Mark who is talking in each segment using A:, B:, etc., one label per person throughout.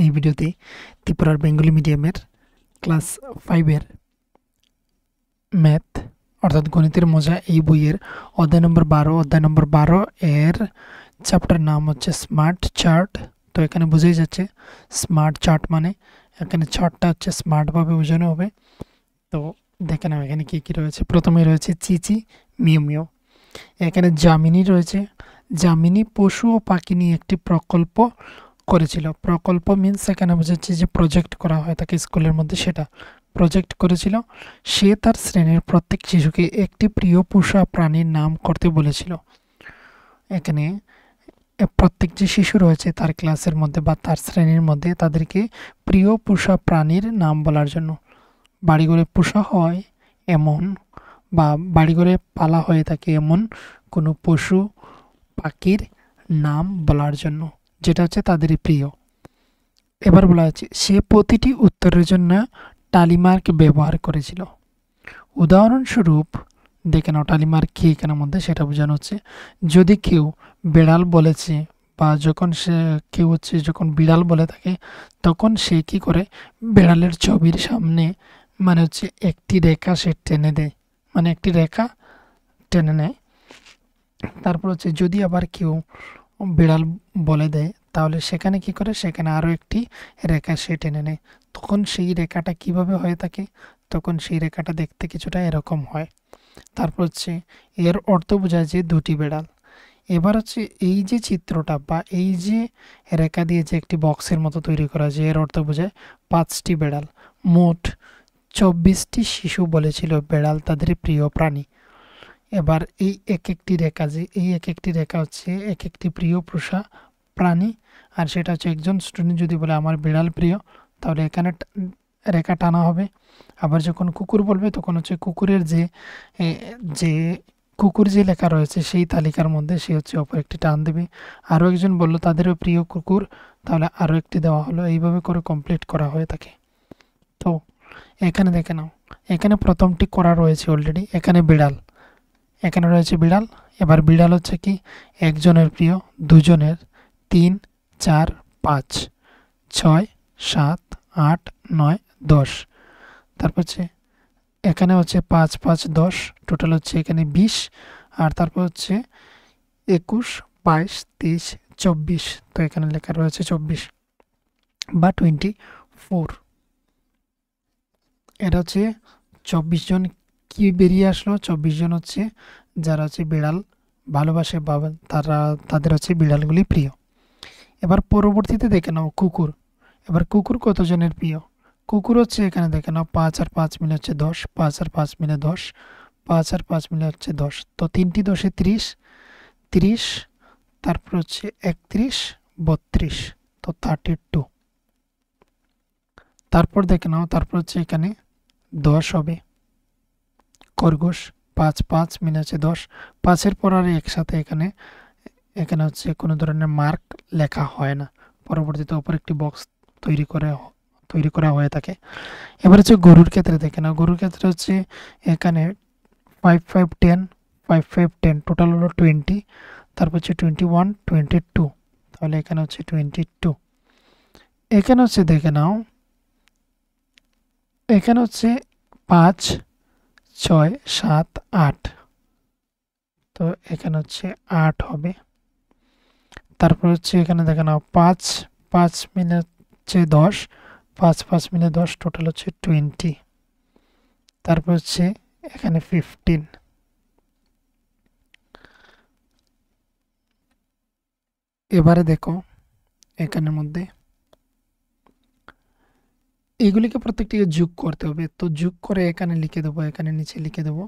A: এই ভিডিওতে ত্রিপুরার বেঙ্গলি মিডিয়ামের ক্লাস 5-এর ম্যাথ অর্থাৎ গণিতের মজা এই বইয়ের অধ্যায় নম্বর 12 এর চ্যাপ্টার নাম হচ্ছে স্মার্ট চার্ট। তো এখানে বোঝাই যাচ্ছে স্মার্ট চার্ট মানে এখানে চার্টটা হচ্ছে স্মার্টভাবে বোঝানো হবে। তো দেখে নাও এখানে কী কী রয়েছে। প্রথমে রয়েছে চিচি, মিউ মিউ। এখানে যামিনী রয়েছে। যামিনী পশু ও পাখি নিয়ে একটি প্রকল্প করেছিল। প্রকল্প মিন্স এখানে বোঝাচ্ছে যে প্রজেক্ট করা হয় তাকে স্কুলের মধ্যে, সেটা প্রজেক্ট করেছিল। সে তার শ্রেণীর প্রত্যেক শিশুকে একটি প্রিয় পোষা প্রাণীর নাম করতে বলেছিল। এখানে প্রত্যেক যে শিশু রয়েছে তার ক্লাসের মধ্যে বা তার শ্রেণীর মধ্যে তাদেরকে প্রিয় পোষা প্রাণীর নাম বলার জন্য। বাড়িঘরে পোষা হয় এমন বা বাড়িঘরে পালা হয়ে থাকে এমন কোনো পশু পাখির নাম বলার জন্য, যেটা হচ্ছে তাদেরই প্রিয়। এবার বলা হচ্ছে সে প্রতিটি উত্তরের জন্য টালিমার্ক ব্যবহার করেছিল। উদাহরণস্বরূপ দেখে নাও টালিমার্ক কি এখানের মধ্যে সেটা বোঝানো হচ্ছে। যদি কেউ বেড়াল বলেছে বা যখন কেউ যখন বিড়াল বলে থাকে তখন সে কি করে বেড়ালের ছবির সামনে মানে একটি রেখা সে টেনে দেয়, মানে একটি রেখা টেনে নেয়। তারপর যদি আবার কেউ বিড়াল বলে দেয় তাহলে সেখানে কি করে, সেখানে আরও একটি রেখা সে টেনে নেয়। তখন সেই রেখাটা কিভাবে হয়ে থাকে, তখন সেই রেখাটা দেখতে কিছুটা এরকম হয়। তারপর এর অর্থ বোঝায় যে দুটি বিড়াল। এবার এই যে চিত্রটা বা এই যে রেখা দিয়ে যে একটি বক্সের মতো তৈরি করা যায়, এর অর্থ বোঝায় 5টি বিড়াল। মোট 24টি শিশু বলেছিল বেড়াল তাদের প্রিয় প্রাণী। এবার এই এক একটি রেখা হচ্ছে এক একটি প্রিয় পোষা প্রাণী, আর সেটা হচ্ছে একজন স্টুডেন্ট যদি বলে আমার বিড়াল প্রিয় তাহলে এখানে রেখা টানা হবে। আবার যখন কুকুর বলবে তখন কুকুরের যে কুকুর যে লেখা রয়েছে সেই তালিকার মধ্যে সে অপর একটি টান দেবে। আরও একজন বললো তাদেরও প্রিয় কুকুর, তাহলে আরও একটি দেওয়া হলো। এইভাবে করে কমপ্লিট করা হয়ে থাকে। তো এখানে দেখে নাও, এখানে প্রথমটি করা রয়েছে অলরেডি। এখানে বিড়াল, এখানে রয়েছে বিড়াল। এবার বিড়াল হচ্ছে কি একজনের প্রিয়, দুজনের, 3, 4, 5, 6, 7, 8, 9, 10। তারপর এখানে 5, 5, 10, টোটাল এখানে 20। আর তারপর 21, 22, 23, 24। তো এখানে লেখা রয়েছে 24 বা 24। এটা 24 জন কি বেরিয়ে আসলো, 24 জন যারা বিড়াল ভালোবাসে বা তাদের বিড়ালগুলি প্রিয়। এবার পরবর্তীতে দেখে নাও কুকুর। এবার কুকুর কতজনের প্রিয়? কুকুর এখানে দেখে নাও 5 আর 5 মিলে 10, 5 আর 5 মিলে 10, 5 আর 5 মিলে 10। তো 3টি 10-এ 30, 30, তারপর 31, 32, তো 32। তারপর দেখে নাও, তারপর এখানে 10 হবে। খরগোশ 5, 5 মিলে 10। 5-এর পর আর একসাথে এখানে কোনো ধরনের মার্ক লেখা হয় না, পরবর্তীতে ওপর একটি বক্স তৈরি করা হয়ে থাকে। এবার গরুর ক্ষেত্রে দেখে নাও। গরুর ক্ষেত্রে এখানে 5, 5, 10, 5, 5, 10, টোটাল হলো 20। তারপর 21, 22, তাহলে এখানে 22। এখানে দেখে নাও, এখানে 5, 6, 7, 8, তো এখানে 8 হবে। তারপর এখানে দেখে নাও 5, 5 মিলে 10, 5, 5 মিলে 10, টোটাল 20। তারপর এখানে 15। এবারে দেখো এখানের মধ্যে এগুলিকে প্রত্যেকটিকে যোগ করতে হবে। তো যোগ করে এখানে লিখে দেবো, এখানে নিচে লিখে দেবো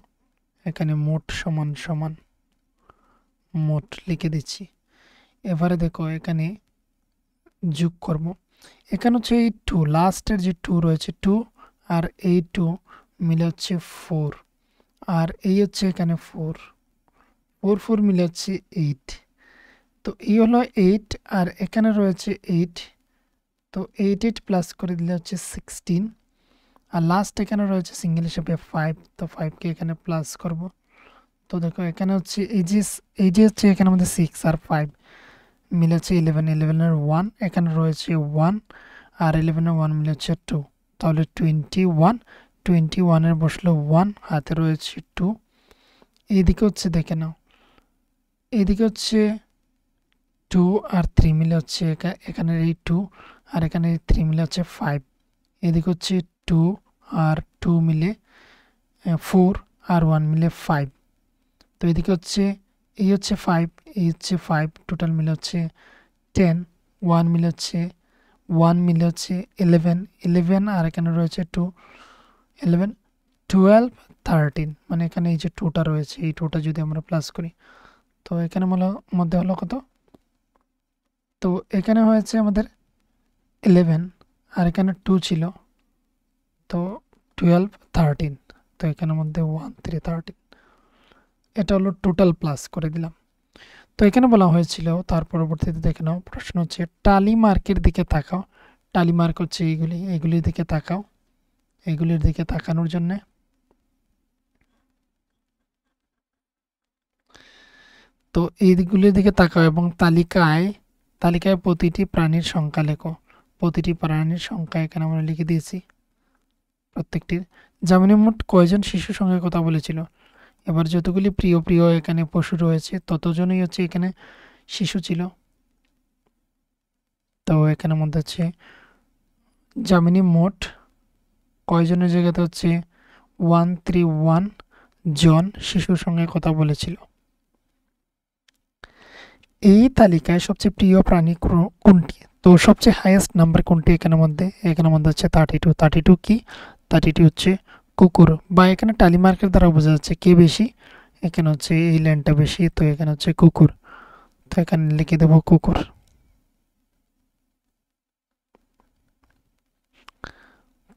A: এখানে মোট সমান সমান মোট লিখে দিচ্ছি। এবারে দেখো এখানে যোগ করব। এখানে এই 2, লাস্টের যে 2 রয়েছে 2 আর এই 2 মিলে 4, আর এই এখানে 4, 4, 4 মিলে 8। তো এই হলো 8 আর এখানে রয়েছে 8, তো 8, 8 প্লাস করে দিলে 16। আর লাস্ট এখানে রয়েছে সিঙ্গেল হিসেবে 5, তো 5কে এখানে প্লাস করব। তো দেখো এখানে এই যে এখানে আমাদের 6 আর 5 মিলে 11, 11 এর 1, এখানে রয়েছে 1 আর 11 1 মিলে হচ্ছে 2, তাহলে 21 এর বসলো 1, হাতে রয়েছে 2। এইদিকে হচ্ছে দেখে নাও, এইদিকে হচ্ছে 2 আর 3 মিলে হচ্ছে এখানে এই 2 আর এখানে 3 মিলে হচ্ছে 5। এদিকে হচ্ছে 2 আর 2 মিলে 4 আর 1 মিলে 5। তো এদিকে হচ্ছে এই হচ্ছে 5, এই হচ্ছে 5, টোটাল মিলে হচ্ছে 10, 1 মিলে হচ্ছে 11 আর এখানে রয়েছে 2, 11 12 13, মানে এখানে এই যে 2টা রয়েছে, এই 2টা যদি আমরা প্লাস করি তো এখানে মধ্যে হলো কত, তো এখানে হয়েছে আমাদের 11 আর এখানে 2 ছিল, তো 12 13, তো এখানের মধ্যে 1 3 13, এটা হলো টোটাল প্লাস করে দিলাম। তো এখানে বলা হয়েছিল, তার পরবর্তীতে দেখে নাও, প্রশ্ন হচ্ছে টালি মার্কের দিকে তাকাও। টালি মার্ক হচ্ছে এইগুলির দিকে তাকাও, এইগুলির দিকে তাকানোর জন্য তো এইগুলির দিকে তাকাও এবং তালিকায় প্রতিটি প্রাণীর সংখ্যা লেখো। প্রতিটি প্রাণীর সংখ্যা এখানে আমরা লিখে দিয়েছি প্রত্যেকটির। জামিনী মোট কয়জন শিশুর সঙ্গে কথা বলেছিল? এবার যতগুলি প্রিয় এখানে পশু রয়েছে ততজনই হচ্ছে এখানে শিশু ছিল। তো এখানে মধ্যে হচ্ছে জামিনী মোট কয়জনের জায়গাতে হচ্ছে 131 জন শিশুর সঙ্গে কথা বলেছিল। এই তালিকায় সবচেয়ে প্রিয় প্রাণী কোনটি? তো সবচেয়ে হাইয়েস্ট নাম্বার কোনটি এখানের মধ্যে হচ্ছে 32। 32 কি? 32 হচ্ছে কুকুর, বা এখানে টালি মার্কের দ্বারা বোঝা যাচ্ছে কে বেশি। এখানে হচ্ছে এই লাইনটা বেশি, তো এখানে হচ্ছে কুকুর, তো এখানে লিখে দেব কুকুর।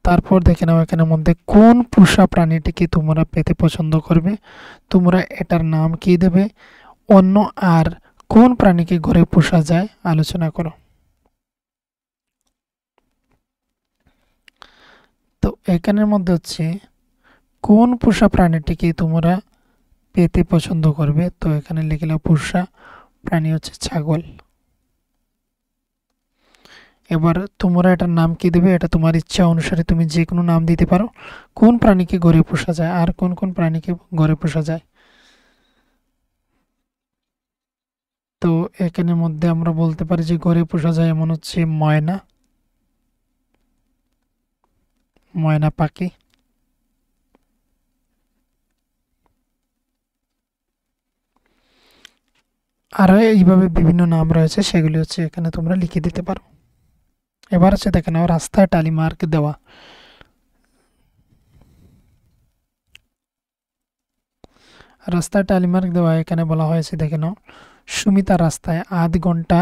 A: তারপর দেখে নাও এখানের মধ্যে কোন পোষা প্রাণীটিকে তোমরা পেতে পছন্দ করবে। তোমরা এটার নাম কি দেবে, অন্য আর কোন প্রাণীকে ঘরে পোষা যায় আলোচনা করো। তো এখানের মধ্যে হচ্ছে কোন পোষা প্রাণীটিকে তোমরা পেতে পছন্দ করবে, তো এখানে লিখলাম পোষা প্রাণী হচ্ছে ছাগল। এবার তোমরা এটার নাম কি দেবে, এটা তোমার ইচ্ছা অনুসারে তুমি যে কোনো নাম দিতে পারো। কোন প্রাণীকে ঘরে পোষা যায় আর কোন কোন প্রাণীকে ঘরে পোষা যায়। তো এখানের মধ্যে আমরা বলতে পারি যে ঘরে পোষা যায় এমন হচ্ছে ময়না পাখি। আরো এইভাবে বিভিন্ন নাম রয়েছে, সেগুলি হচ্ছে এখানে তোমরা লিখে দিতে পারো। এবার হচ্ছে দেখে নাও রাস্তায় টালি মার্ক দেওয়া। রাস্তায় টালি মার্ক দেওয়া এখানে বলা হয়েছে দেখে নাও, সুমিতা রাস্তায় আধ ঘন্টা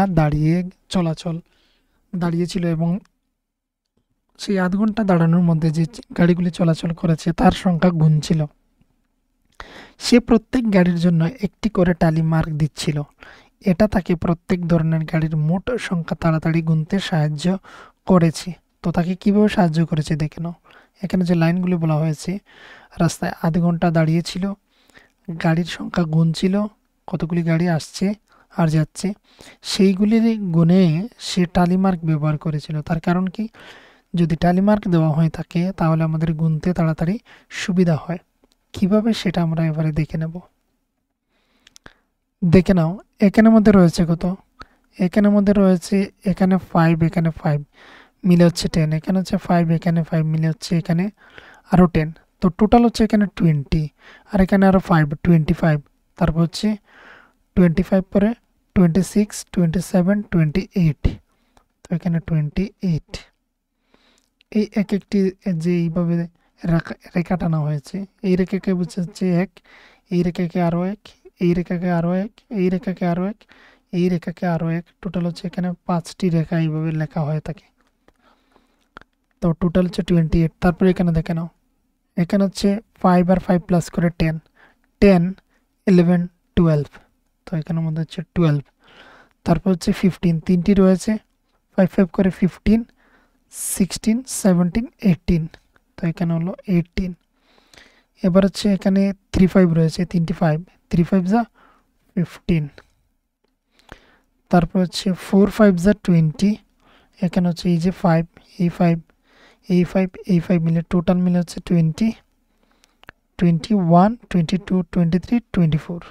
A: দাঁড়িয়েছিল এবং সেই আধ ঘন্টা দাঁড়ানোর মধ্যে যে গাড়িগুলি চলাচল করেছে তার সংখ্যা গুনছিল। সে প্রত্যেক গাড়ির জন্য একটি করে টালি মার্ক দিচ্ছিল। এটা তাকে প্রত্যেক ধরনের গাড়ির মোট সংখ্যা তাড়াতাড়ি গুনতে সাহায্য করেছে। তো তাকে কিভাবে সাহায্য করেছে দেখে নাও। এখানে যে লাইনগুলি বলা হয়েছে, রাস্তায় আধ ঘন্টা দাঁড়িয়েছিল, গাড়ির সংখ্যা গুনছিল, কতগুলি গাড়ি আসছে আর যাচ্ছে, সেইগুলির গুণে সে টালি মার্ক ব্যবহার করেছিল। তার কারণ কি, যদি টালি মার্ক দেওয়া হয় থাকে তাহলে আমাদের গুনতে তাড়াতাড়ি সুবিধা হয়। কিভাবে সেটা আমরা এবারে দেখে নেব। দেখে নাও এখানের মধ্যে রয়েছে কত, এখানের মধ্যে রয়েছে এখানে 5, এখানে 5 মিলে হচ্ছে 10, এখানে হচ্ছে 5, এখানে 5 মিলে হচ্ছে এখানে আরও 10, তো টোটাল হচ্ছে এখানে 20 আর এখানে আরও 5 25, তারপর হচ্ছে 25 পরে 26 27 28, তো এখানে 28। এই এক একটি যে এইভাবে রেখা টানা হয়েছে, এই রেখাকে বোঝাচ্ছে 1, এই রেখাকে আরও 1, এই রেখাকে আরও 1, এই রেখাকে আরও 1, এই রেখাকে আরও 1, টোটাল হচ্ছে এখানে 5টি রেখা এইভাবে লেখা হয়ে থাকে। তো টোটাল হচ্ছে 28। তারপরে এখানে দেখে নাও, এখানে হচ্ছে 5 আর 5 প্লাস করে 10, 10 11 12, তো এখানের মধ্যে হচ্ছে 12। তারপর হচ্ছে 15, তিনটি রয়েছে, 5 5 করে 15 16 17 18, তো এখানে হলো 18। এবার হচ্ছে এখানে 3 5 রয়েছে, তিনটি 5, 3 5 যা 15। তারপর হচ্ছে 4 5 যা 20, এখানে হচ্ছে এই যে 5 এই 5 এই 5 এই 5 মিলে টোটাল মিলে হচ্ছে 20 21 22 23 24।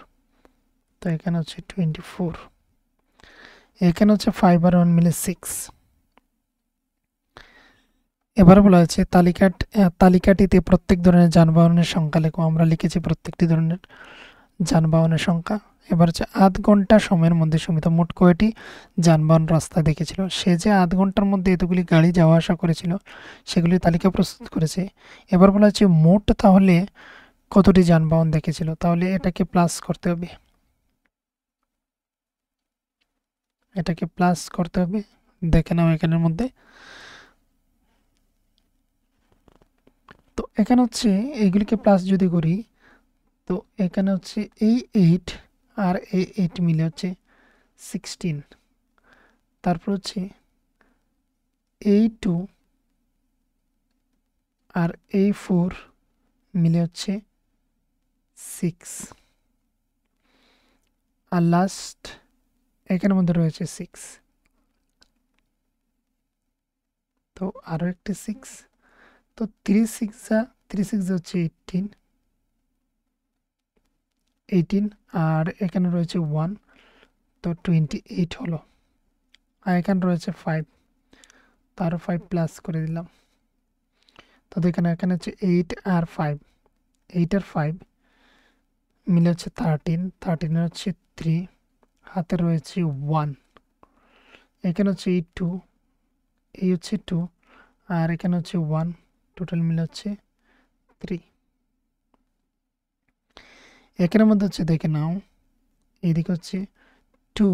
A: তো এখানে হচ্ছে 24। এখানে হচ্ছে 5 আর 1 মিলে 6। এবার বলা হয়েছে তালিকাটিতে প্রত্যেক ধরনের যানবাহনের সংখ্যা লেখো। আমরা লিখেছি প্রত্যেকটি ধরনের যানবাহনের সংখ্যা। এবার হচ্ছে আধ ঘন্টা সময়ের মধ্যে সুমিতা মোট কয়টি যানবাহন রাস্তায় দেখেছিল? সে যে আধ ঘন্টার মধ্যে এতগুলি গাড়ি যাওয়া আসা করেছিল সেগুলির তালিকা প্রস্তুত করেছে। এবার বলা হচ্ছে মোট তাহলে কতটি যানবাহন দেখেছিল? তাহলে এটাকে প্লাস করতে হবে, এটাকে প্লাস করতে হবে। দেখে নাও এখানের মধ্যে। তো এখানে হচ্ছে এইগুলিকে প্লাস যদি করি, তো এখানে হচ্ছে এই 8 আর এই 8 মিলে হচ্ছে 16। তারপর হচ্ছে এই 2 আর এই 4 মিলে হচ্ছে 6। আর লাস্ট এখানের মধ্যে রয়েছে 6। তো আরও একটি 6। তো 3 6 হচ্ছে 18 আর এখানে রয়েছে 1, তো 28 হলো। আর এখানে রয়েছে 5, তারও 5 প্লাস করে দিলাম। তো এখানে হচ্ছে 8 আর 5, 8 আর 5 মিলে হচ্ছে 13, 13 হচ্ছে 3, হাতে রয়েছে 1। এখানে হচ্ছে এই 2, এই হচ্ছে 2 আর এখানে হচ্ছে 1, টোটাল মিলে হচ্ছে 3। এখানের মধ্যে হচ্ছে দেখে নাও, এইদিকে হচ্ছে 2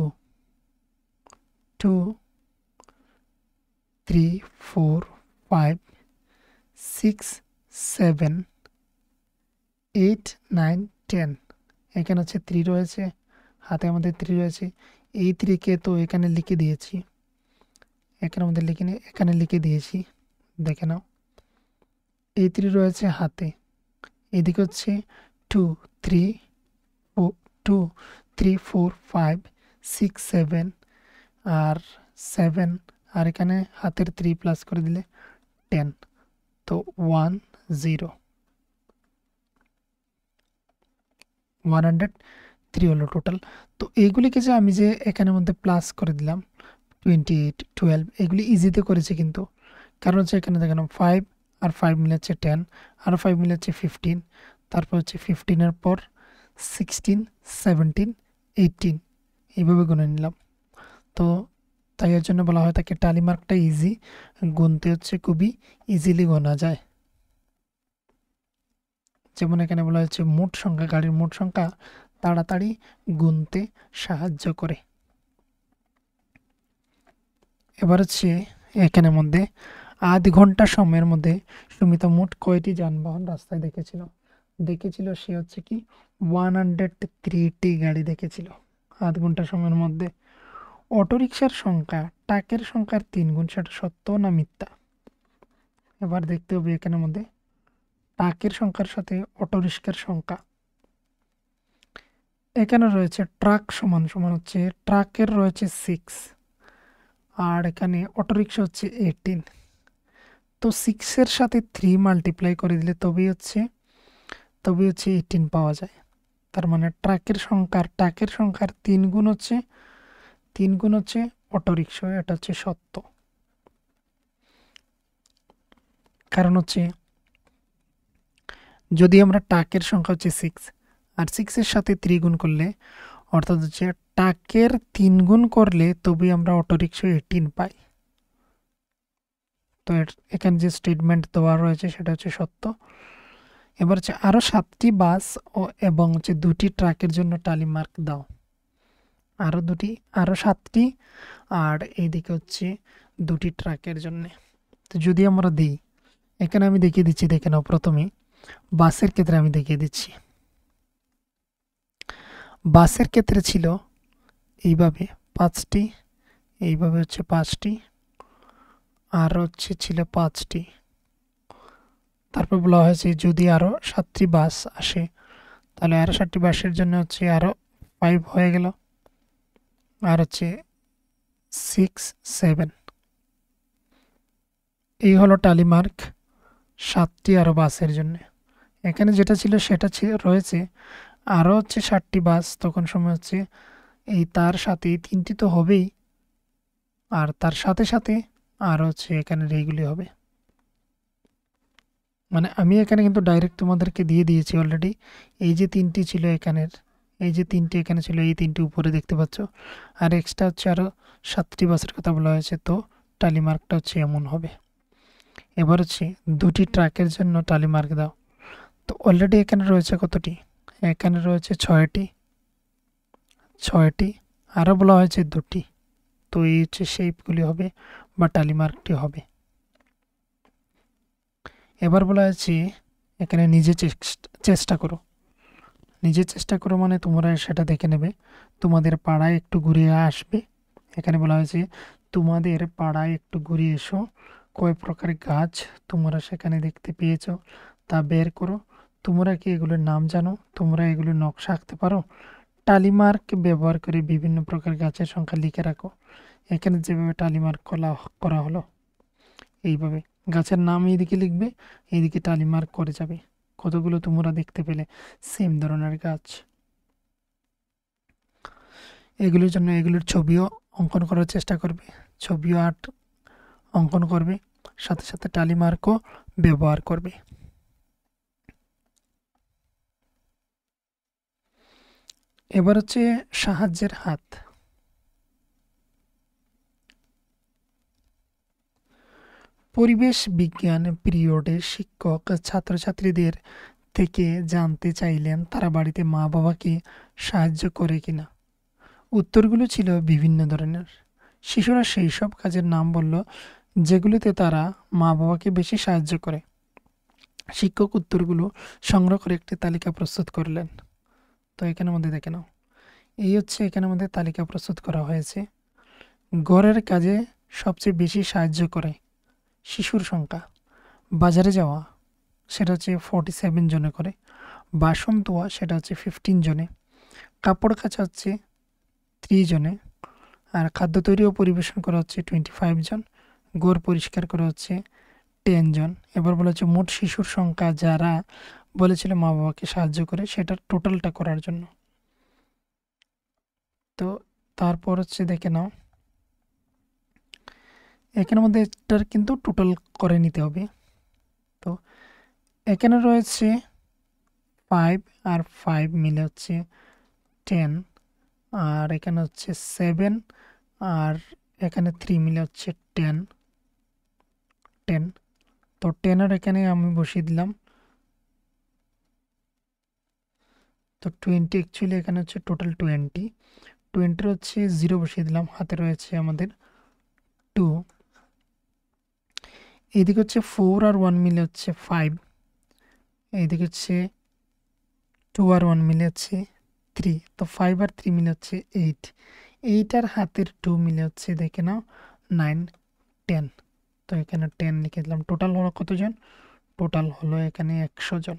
A: 2 3 4 5 6 7 8 9 10। এখানে হচ্ছে 3 রয়েছে, হাতে আমাদের 3 রয়েছে। এই 3কে তো এখানে লিখে দিয়েছি, এখানে আমাদের এখানে লিখে দিয়েছি, দেখে নাও। এই 3 রয়েছে হাতে। এদিকে হচ্ছে 2 3 2 3 4 5 6 7 আর 7 আর এখানে হাতের 3 প্লাস করে দিলে 10। তো 1 0 103 হলো টোটাল। তো এইগুলিকে যে আমি যে এখানের মধ্যে প্লাস করে দিলাম 28 12, এগুলি ইজিতে করেছে কিন্তু, কারণ হচ্ছে এখানে দেখেন 5 আর 5 মিলে হচ্ছে 10 আর 5 মিলে হচ্ছে 15, তারপর হচ্ছে 15-এর পর 16 17 18 এইভাবে গুনে নিলাম। তো তাই এর জন্য বলা হয় তাকে টালি মার্কটা ইজি, গুনতে হচ্ছে খুবই ইজিলি গোনা যায়। যেমন এখানে বলা হচ্ছে মোট সংখ্যা, গাড়ির মোট সংখ্যা তাড়াতাড়ি গুনতে সাহায্য করে। এবার হচ্ছে এখানের মধ্যে আধ ঘন্টা সময়ের মধ্যে সুমিতা মোট কয়টি যানবাহন রাস্তায় দেখেছিল সে হচ্ছে কি 103টি গাড়ি দেখেছিল আধ ঘন্টা সময়ের মধ্যে। অটোরিকশার সংখ্যা ট্রাকের সংখ্যার 3 গুণ, সেটা সত্য না মিথ্যা? এবার দেখতে হবে এখানের মধ্যে ট্রাকের সংখ্যার সাথে অটোরিকশার সংখ্যা। এখানে রয়েছে ট্রাক সমান সমান হচ্ছে ট্রাকের রয়েছে 6 আর এখানে অটোরিকশা হচ্ছে 18। তো 6-এর সাথে 3 মাল্টিপ্লাই করে দিলে তবেই হচ্ছে 18 পাওয়া যায়। তার মানে ট্রাকের সংখ্যার 3 গুণ হচ্ছে অটোরিকশা, এটা হচ্ছে সত্য। কারণ হচ্ছে যদি আমরা ট্রাকের সংখ্যা হচ্ছে 6 আর 6-এর সাথে 3 গুণ করলে, অর্থাৎ হচ্ছে ট্রাকের 3 গুণ করলে তবেই আমরা অটোরিকশা 18 পাই। তো এখানে যে স্টেটমেন্ট দেওয়া রয়েছে সেটা হচ্ছে সত্য। এবার হচ্ছে আরও 7টি বাস এবং হচ্ছে 2টি ট্রাকের জন্য টালি মার্ক দাও। আরও 7টি আর এইদিকে হচ্ছে 2টি ট্রাকের জন্য। তো যদি আমরা দিই, এখানে আমি দেখিয়ে দিচ্ছি, দেখে নাও। প্রথমে বাসের ক্ষেত্রে আমি দেখিয়ে দিচ্ছি। বাসের ক্ষেত্রে ছিল এইভাবে 5টি, এইভাবে হচ্ছে 5টি, আর হচ্ছে ছিল 5টি। তারপর বলা হয়েছে যদি আরও 7টি বাস আসে তাহলে আরও 7টি বাসের জন্য হচ্ছে আরও 5 হয়ে গেল, আর হচ্ছে 6 7। এই হলো টালি মার্ক 7টি আরও বাসের জন্য। এখানে যেটা ছিল সেটা রয়েছে আরও হচ্ছে 60টি বাস, তখন সময় হচ্ছে এই তার সাথে 3টি তো হবেই, আর তার সাথে সাথে আর হচ্ছে এখানে এইগুলি হবে। মানে আমি এখানে কিন্তু ডাইরেক্ট তোমাদেরকে দিয়ে দিয়েছি অলরেডি। এই যে 3টি ছিল এখানের, এই যে 3টি এখানে ছিল, এই 3টি উপরে দেখতে পাচ্ছ, আর এক্সট্রা হচ্ছে আরও 7টি বাসের কথা বলা হয়েছে। তো টালি মার্কটা হচ্ছে এমন হবে। এবার হচ্ছে 2টি ট্রাকের জন্য টালি মার্ক দাও। তো অলরেডি এখানে রয়েছে কতটি? এখানে রয়েছে 6টি, আরও বলা হয়েছে 2টি। তো এই হচ্ছে শেপগুলি হবে বা টালি মার্কটি হবে। এবার বলা হয়েছে এখানে নিজে চেষ্টা করো। নিজে চেষ্টা করো মানে তোমরা সেটা দেখে নেবে, তোমাদের পাড়ায় একটু ঘুরিয়ে আসবে। এখানে বলা হয়েছে তোমাদের পাড়ায় একটু ঘুরিয়ে এসো, কয় প্রকার গাছ তোমরা সেখানে দেখতে পেয়েছো তা বের করো। তোমরা কি এগুলোর নাম জানো? তোমরা এগুলোর নকশা আঁকতে পারো? টালি মার্ক ব্যবহার করে বিভিন্ন প্রকার গাছের সংখ্যা লিখে রাখো। এখানে যেভাবে টালি মার্ক করা হলো এইভাবে গাছের নাম এইদিকে লিখবে, এইদিকে টালি মার্ক করে যাবে। কতগুলো তোমরা দেখতে পেলে সেম ধরনের গাছ। এগুলির জন্য এগুলির ছবিও অঙ্কন করার চেষ্টা করবে, ছবিও আর্ট অঙ্কন করবে, সাথে সাথে টালি মার্কও ব্যবহার করবে। এবার হচ্ছে সাহায্যের হাত। পরিবেশ বিজ্ঞান পিরিয়ডে শিক্ষক ছাত্রছাত্রীদের থেকে জানতে চাইলেন তারা বাড়িতে মা বাবাকে সাহায্য করে কিনা। উত্তরগুলো ছিল বিভিন্ন ধরনের। শিশুরা সেই সব কাজের নাম বলল যেগুলিতে তারা মা বাবাকে বেশি সাহায্য করে। শিক্ষক উত্তরগুলো সংগ্রহ করে একটি তালিকা প্রস্তুত করলেন। তো এখানের মধ্যে দেখে নাও, এই হচ্ছে এখানের মধ্যে তালিকা প্রস্তুত করা হয়েছে। ঘরের কাজে সবচেয়ে বেশি সাহায্য করে শিশুর সংখ্যা। বাজারে যাওয়া সেটা হচ্ছে 47 জনে করে। বাসন ধোয়া সেটা হচ্ছে 15 জনে। কাপড় কাচা হচ্ছে 30 জনে। আর খাদ্য তৈরি ও পরিবেশন করা হচ্ছে 25 জন। ঘর পরিষ্কার করা হচ্ছে 10 জন। এবার বলা হচ্ছে মোট শিশুর সংখ্যা যারা বলেছিল মা বাবাকে সাহায্য করে, সেটার টোটালটা করার জন্য। তো তারপর হচ্ছে দেখে নাও, এখানের মধ্যে এটার কিন্তু টোটাল করে নিতে হবে। তো এখানে রয়েছে 5 আর 5 মিলে হচ্ছে 10, আর এখানে হচ্ছে 7 আর এখানে 3 মিলে হচ্ছে 10। তো 10 আর এখানে আমি বসিয়ে দিলাম। তো 20 অ্যাকচুয়ালি এখানে হচ্ছে টোটাল 20 হচ্ছে 0 বসিয়ে দিলাম, হাতে রয়েছে আমাদের 2। এইদিকে হচ্ছে 4 আর 1 মিলে হচ্ছে 5, এইদিকে হচ্ছে 2 আর 1 মিলে হচ্ছে 3। তো 5 আর 3 মিলে হচ্ছে 8 আর হাতের 2 মিলে হচ্ছে দেখে নাও 9, 10। তো এখানে 10 লিখে দিলাম। টোটাল হলো কতজন? টোটাল হলো এখানে 100 জন।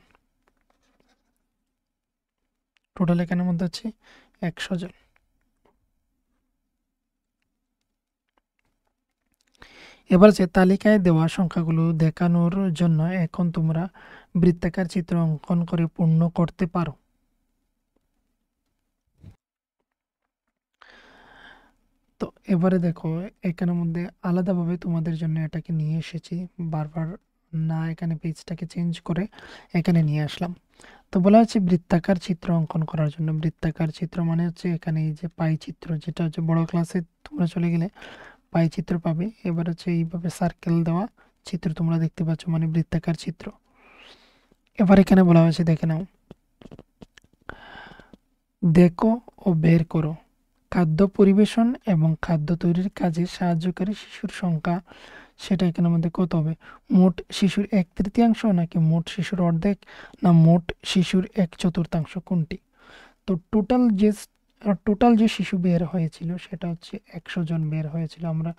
A: টোটাল এখানের মধ্যে হচ্ছে 100 জন। এবার যে তালিকায় দেওয়া সংখ্যাগুলো দেখানোর জন্য এখন তোমরা বৃত্তাকার চিত্র অঙ্কন করে পূর্ণ করতে পারো। তো এবারে দেখো এখানের মধ্যে আলাদাভাবে তোমাদের জন্য এটাকে নিয়ে এসেছি, বারবার না এখানে পেজটাকে চেঞ্জ করে এখানে নিয়ে আসলাম। তো বলা হচ্ছে বৃত্তাকার চিত্র অঙ্কন করার জন্য। বৃত্তাকার চিত্র মানে হচ্ছে এখানে এই যে পাই চিত্র, যেটা হচ্ছে বড় ক্লাসে তোমরা চলে গেলে পাই চিত্র পাবে। এবার হচ্ছে এইভাবে সার্কেল দেওয়া চিত্র তোমরা দেখতে পাচ্ছ, মানে বৃত্তাকার চিত্র। এবার এখানে বলা হয়েছে দেখে নাও, দেখো ও বের করো খাদ্য পরিবেশন এবং খাদ্য তৈরির কাজে সাহায্যকারী শিশুর সংখ্যা। সেটা এখানের মধ্যে কত হবে? মোট শিশুর 1/3 নাকি মোট শিশুর অর্ধেক, না মোট শিশুর 1/4 কোনটি? তো টোটাল যে শিশু বের হয়েছিল সেটা হচ্ছে 100 জন বের হয়েছিল। আমরা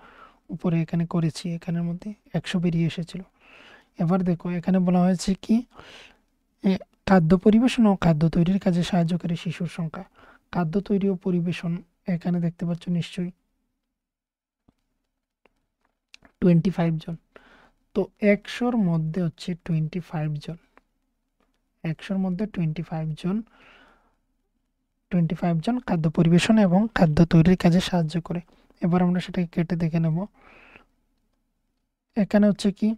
A: উপরে এখানে করেছি, এখানের মধ্যে 100 বেরিয়ে এসেছিল। এবার দেখো এখানে বলা হয়েছে কি, খাদ্য পরিবেশন ও খাদ্য তৈরির কাজে সাহায্যকারী শিশুর সংখ্যা। খাদ্য তৈরি ও পরিবেশন এখানে দেখতে পাচ্ছ নিশ্চয়ই 25 জন। তো 100-র মধ্যে হচ্ছে 25 জন, 100-র মধ্যে 25 জন খাদ্য পরিবেশন এবং খাদ্য তৈরির কাজে সাহায্য করে। এবার আমরা সেটাকে কেটে দেখে নেব। এখানে হচ্ছে কি,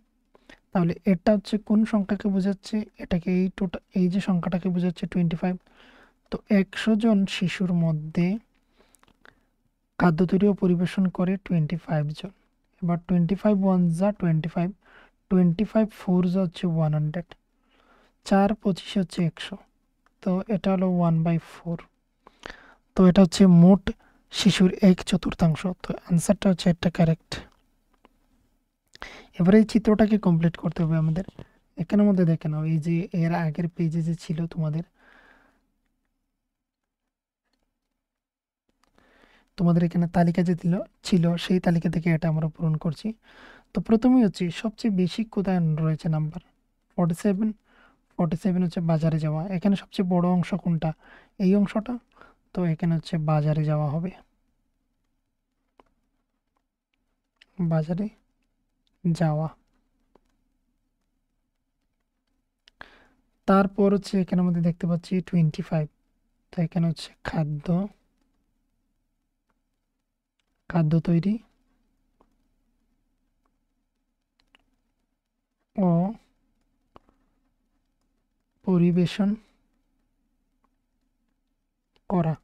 A: তাহলে এটা হচ্ছে কোন সংখ্যাকে বোঝাচ্ছে, এটাকে এই টোটাল এই যে সংখ্যাটাকে বোঝাচ্ছে 25। তো 100 জন শিশুর মধ্যে খাদ্য তৈরি ও পরিবেশন করে 25 জন। এবার 25 ওয়ান যা 25, 25 ফোর যা হচ্ছে 100, 4 25 হচ্ছে 100। তো এটা হলো 1/4। তো এটা হচ্ছে মোট শিশুর 1/4। তো আনসারটা হচ্ছে এটা কারেক্ট। এবারে এই চিত্রটাকে কমপ্লিট করতে হবে আমাদের। এখানের মধ্যে দেখে নাও, এই যে এর আগের পেজে যে ছিল তোমাদের এখানে তালিকা যে ছিল সেই তালিকা থেকে এটা আমরা পূরণ করছি। তো প্রথমেই হচ্ছে সবচেয়ে বেশি কোথায় রয়েছে নাম্বার 47। 47 হচ্ছে বাজারে যাওয়া। এখানে সবচেয়ে বড় অংশ কোনটা, এই অংশটা। তো এখানে হচ্ছে বাজারে যাওয়া হবে, বাজারে যাওয়া। তারপর হচ্ছে এখানের মধ্যে দেখতে পাচ্ছি 25। তো এখানে হচ্ছে খাদ্য তৈরি ও পরিবেশন করা।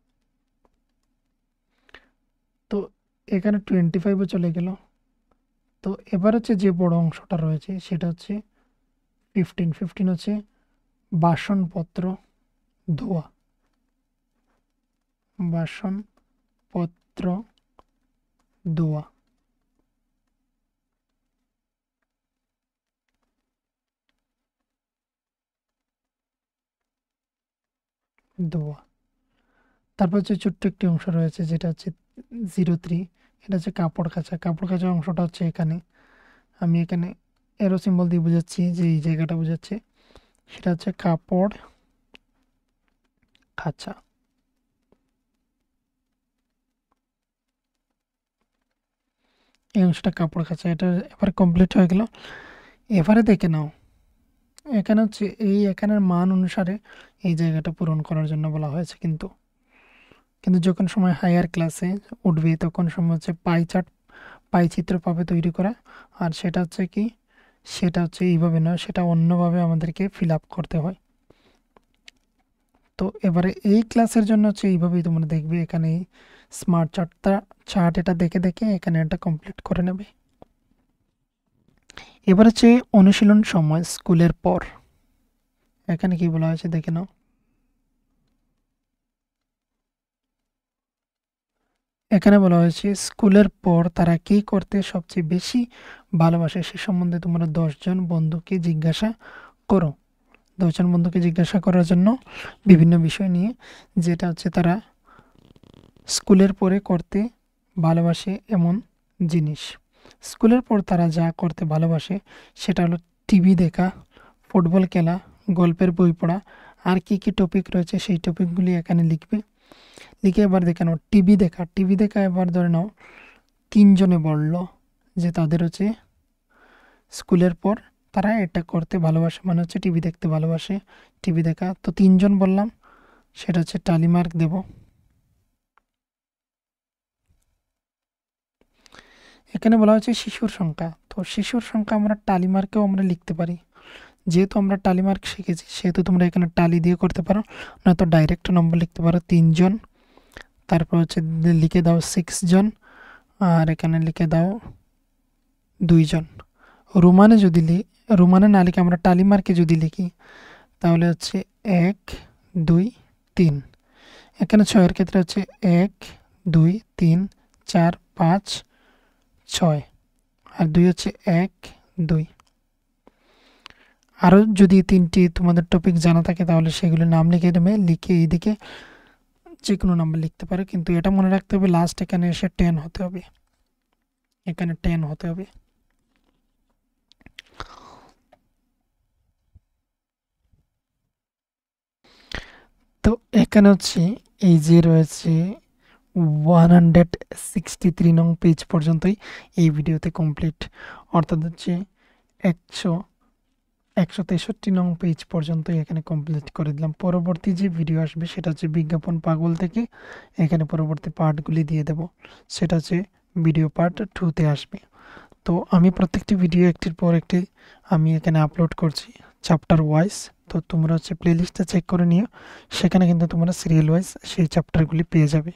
A: তো এখানে 25ও চলে গেল। তো এবার হচ্ছে যে বড় অংশটা রয়েছে সেটা হচ্ছে 15। 15 হচ্ছে বাসনপত্র ধোয়া, বাসনপত্র ধোয়া। ধোয়া। তারপর হচ্ছে ছোট্ট একটি অংশ রয়েছে যেটা হচ্ছে 03। এটা হচ্ছে কাপড় কাচা। কাপড় কাচা অংশটা হচ্ছে এখানে, আমি এখানে এরো সিম্বল দিয়ে বোঝাচ্ছি যে এই জায়গাটা বোঝাচ্ছে, সেটা হচ্ছে কাপড় কাচা। এই অংশটা কাপড় কাচা। এটা এবার কমপ্লিট হয়ে গেল। এবারে দেখে নাও, এখানে হচ্ছে এই এখানের মান অনুসারে এই জায়গাটা পূরণ করার জন্য বলা হয়েছে। কিন্তু যখন সময় হায়ার ক্লাসে উঠবে তখন সময় হচ্ছে পাই চিত্র পাবে তৈরি করা। আর সেটা হচ্ছে কি, সেটা হচ্ছে এইভাবে নয়, সেটা অন্যভাবে আমাদেরকে ফিল আপ করতে হয়। তো এবারে এই ক্লাসের জন্য হচ্ছে এইভাবেই তোমরা দেখবে, এখানে স্মার্ট চার্ট এটা দেখে দেখে এখানে এটা কমপ্লিট করে নেবে। এবার হচ্ছে অনুশীলন সময় স্কুলের পর। এখানে কি বলা হয়েছে দেখে নাও। এখানে বলা হয়েছে স্কুলের পর তারা কি করতে সবচেয়ে বেশি ভালোবাসে সে সম্বন্ধে তোমরা 10 জন বন্ধুকে জিজ্ঞাসা করো। 10 জন বন্ধুকে জিজ্ঞাসা করার জন্য বিভিন্ন বিষয় নিয়ে, যেটা হচ্ছে তারা স্কুলের পরে করতে ভালোবাসে এমন জিনিস। স্কুলের পর তারা যা করতে ভালোবাসে সেটা হলো টিভি দেখা, ফুটবল খেলা, গল্পের বই পড়া। আর কি কি টপিক রয়েছে সেই টপিকগুলি এখানে লিখবে। লিখে এবার দেখে নাও টিভি দেখা এবার ধরে নাও 3 জনে বলল যে তাদের হচ্ছে স্কুলের পর তারা এটা করতে ভালোবাসে, মানে হচ্ছে টিভি দেখতে ভালোবাসে, টিভি দেখা। তো 3 জন বললাম, সেটা হচ্ছে টালি মার্ক দেব। এখানে বলা হচ্ছে শিশুর সংখ্যা। তো শিশুর সংখ্যা আমরা টালি মার্কেও আমরা লিখতে পারি। যেহেতু আমরা টালি মার্ক শিখেছি সেহেতু তোমরা এখানে টালি দিয়ে করতে পারো, নয়তো ডাইরেক্ট নম্বর লিখতে পারো 3 জন। তারপর হচ্ছে লিখে দাও 6 জন, আর এখানে লিখে দাও 2 জন। রোমানে না লিখে আমরা টালি মার্কে যদি লিখি তাহলে হচ্ছে 1 2 3। এখানে 6-এর ক্ষেত্রে হচ্ছে 1 2 3 4 5 6, আর 2 হচ্ছে 1 2। আরও যদি 3টি তোমাদের টপিক জানা থাকে তাহলে সেগুলোর নাম লিখে দেবে, লিখে এইদিকে যে কোনো নাম্বার লিখতে পারো। কিন্তু এটা মনে রাখতে হবে লাস্ট এখানে এসে 10 হতে হবে, এখানে 10 হতে হবে। তো এখানে হচ্ছে এই যে রয়েছে 163 নং পেজ পর্যন্তই এই ভিডিওতে কমপ্লিট। অর্থাৎ হচ্ছে 163 নং পেজ পর্যন্ত এখানে কমপ্লিট করে দিলাম। পরবর্তী যে ভিডিও আসবে সেটা হচ্ছে বিজ্ঞাপন পাগল থেকে এখানে পরবর্তী পার্টগুলি দিয়ে দেব, সেটা হচ্ছে ভিডিও পার্ট 2তে আসবে। তো আমি প্রত্যেকটি ভিডিও একটির পর একটি আমি এখানে আপলোড করছি চ্যাপ্টার ওয়াইজ। তো তোমরা হচ্ছে প্লেলিস্টটা চেক করে নিও, সেখানে কিন্তু তোমরা সিরিয়াল ওয়াইজ সেই চ্যাপ্টারগুলি পেয়ে যাবে।